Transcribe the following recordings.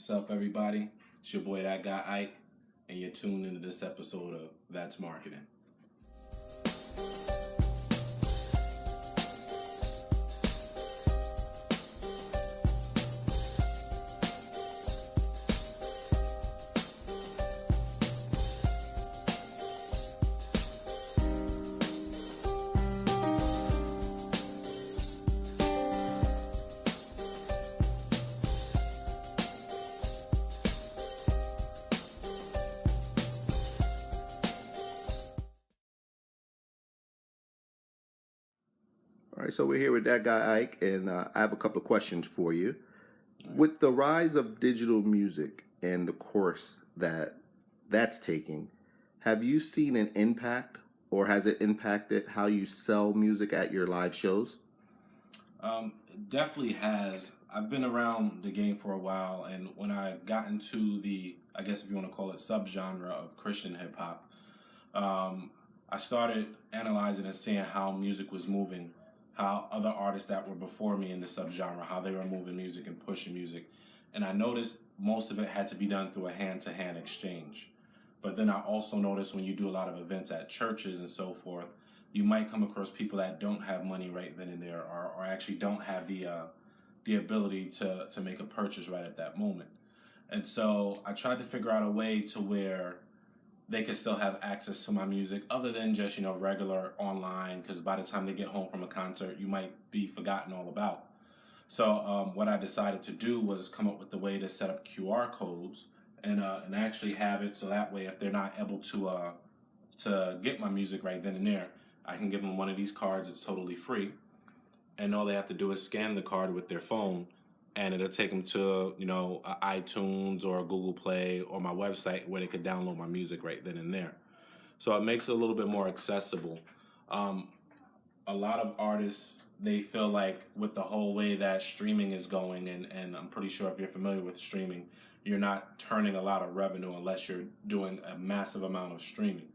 What's up, everybody? It's your boy, Dat Guy Ike, and you're tuned into this episode of That's Marketing. All right, so we're here with Dat Guy Ike, and I have a couple of questions for you. With the rise of digital music and the course that's taking, have you seen an impact, or has it impacted how you sell music at your live shows? Definitely has. I've been around the game for a while, and when I got into the, I guess if you want to call it, subgenre of Christian hip hop, I started analyzing and seeing how music was moving, how other artists that were before me in the subgenre, how they were moving music and pushing music. And I noticed most of it had to be done through a hand-to-hand exchange. But then I also noticed when you do a lot of events at churches and so forth, you might come across people that don't have money right then and there, or actually don't have the ability to make a purchase right at that moment. And so I tried to figure out a way to where they could still have access to my music other than just, regular online, because by the time they get home from a concert, you might be forgotten all about. So what I decided to do was come up with a way to set up QR codes and actually have it so that way if they're not able to get my music right then and there, I can give them one of these cards. It's totally free, and all they have to do is scan the card with their phone, and it'll take them to iTunes or Google Play or my website where they could download my music right then and there. So it makes it a little bit more accessible. A lot of artists, they feel like with the whole way that streaming is going, and I'm pretty sure if you're familiar with streaming, you're not turning a lot of revenue unless you're doing a massive amount of streaming.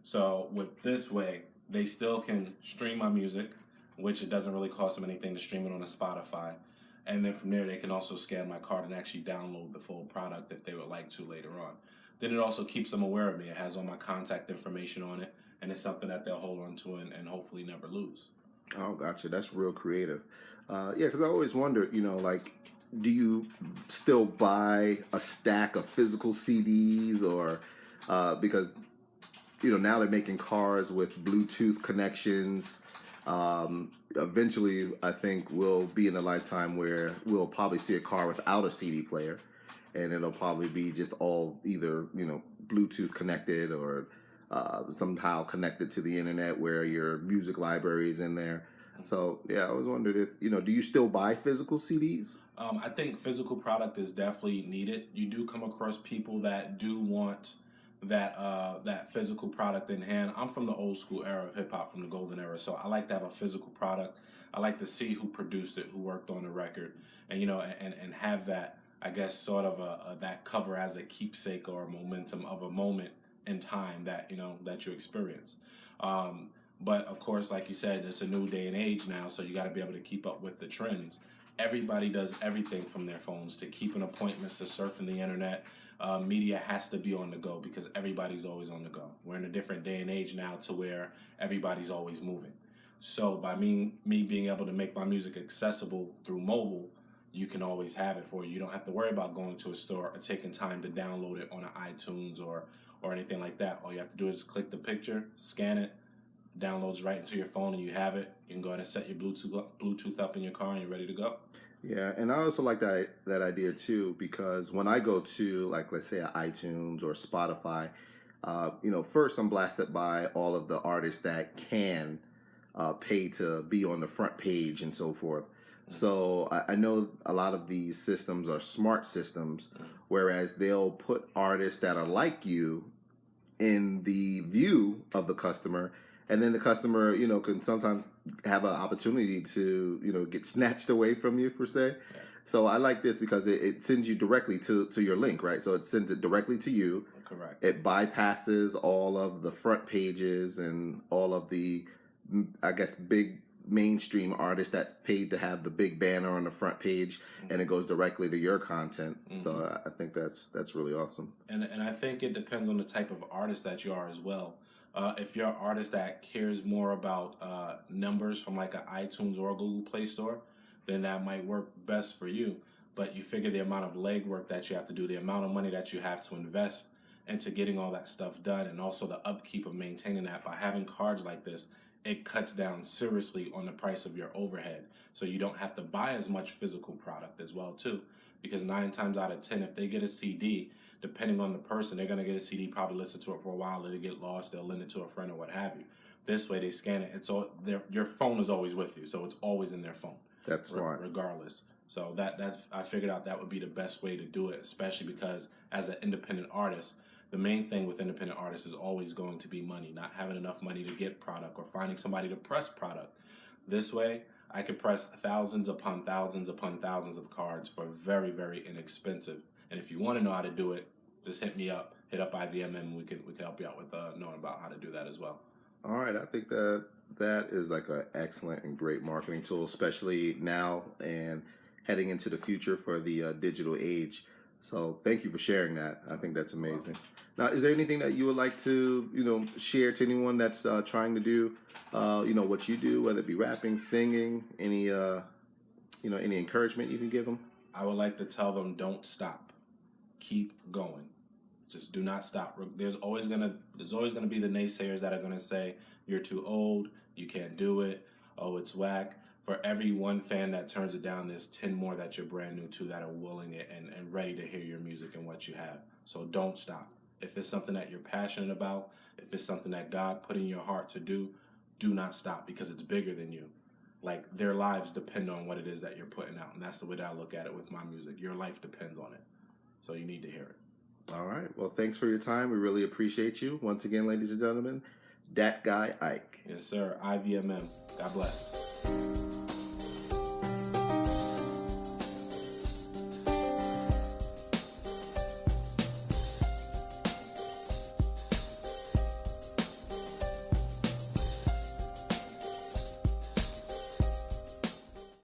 So with this way, they still can stream my music, which it doesn't really cost them anything to stream it on a Spotify. And then from there, they can also scan my card and actually download the full product if they would like to later on. Then it also keeps them aware of me. It has all my contact information on it, and it's something that they'll hold on to and hopefully never lose. Oh, gotcha. That's real creative. Yeah, because I always wondered, do you still buy a stack of physical CDs, or because now they're making cars with Bluetooth connections. Eventually, I think we'll be in a lifetime where we'll probably see a car without a CD player, and it'll probably be just all either Bluetooth connected or somehow connected to the internet where your music library is in there. So yeah, I was wondering if do you still buy physical CDs? I think physical product is definitely needed. You do come across people that do want that physical product in hand. I'm from the old school era of hip hop, from the golden era, so I like to have a physical product. I like to see who produced it, who worked on the record, and and have that, I guess, sort of that cover as a keepsake or a momentum of a moment in time that that you experience. But of course, like you said, it's a new day and age now, so you got to be able to keep up with the trends. Everybody does everything from their phones to keeping appointments to surfing the internet. Media has to be on the go because everybody's always on the go. We're in a different day and age now to where everybody's always moving. So by me being able to make my music accessible through mobile, you can always have it for you. You don't have to worry about going to a store or taking time to download it on an iTunes or anything like that. All you have to do is click the picture, scan it, downloads right into your phone, and you have it. You can go ahead and set your Bluetooth up in your car, and you're ready to go. Yeah, and I also like that idea too, because when I go to, like, let's say iTunes or Spotify, first I'm blasted by all of the artists that can pay to be on the front page and so forth. So I know a lot of these systems are smart systems, whereas they'll put artists that are like you in the view of the customer, and then the customer, can sometimes have an opportunity to, get snatched away from you, per se. Yeah. So I like this because it sends you directly to your link, right? So it sends it directly to you. Correct. It bypasses all of the front pages and all of the, I guess, big mainstream artists that paid to have the big banner on the front page, and it goes directly to your content. So I think that's really awesome. And I think it depends on the type of artist that you are as well. If you're an artist that cares more about numbers from like an iTunes or a Google Play Store, then that might work best for you. But you figure the amount of legwork that you have to do, the amount of money that you have to invest into getting all that stuff done, and also the upkeep of maintaining that. By having cards like this, it cuts down seriously on the price of your overhead. So you don't have to buy as much physical product as well too. Because 9 times out of 10, if they get a CD, depending on the person, they're going to get a CD, probably listen to it for a while, let it get lost, they'll lend it to a friend or what have you. This way they scan it. It's all your phone is always with you, so it's always in their phone. That's smart. Regardless. So that's I figured out that would be the best way to do it, especially because as an independent artist, the main thing with independent artists is always going to be money, not having enough money to get product or finding somebody to press product. This way, I could press thousands upon thousands upon thousands of cards for very, very inexpensive. And if you want to know how to do it, just hit me up. Hit up IVMM, and we can help you out with knowing about how to do that as well. All right, I think that is like an excellent and great marketing tool, especially now and heading into the future for the digital age. So thank you for sharing that. I think that's amazing. Now, is there anything that you would like to, share to anyone that's trying to do, what you do, whether it be rapping, singing, any encouragement you can give them? I would like to tell them, don't stop. Keep going. Just do not stop. There's always gonna be the naysayers that are gonna say you're too old, you can't do it, oh it's whack. For every one fan that turns it down, there's 10 more that you're brand new to that are willing it and ready to hear your music and what you have. So don't stop. If it's something that you're passionate about, if it's something that God put in your heart to do not stop, because it's bigger than you. Like, their lives depend on what it is that you're putting out, and that's the way that I look at it with my music. Your life depends on it, so you need to hear it. All right. Well, thanks for your time. We really appreciate you. Once again, ladies and gentlemen, Dat Guy Ike. Yes, sir. IVMM. God bless.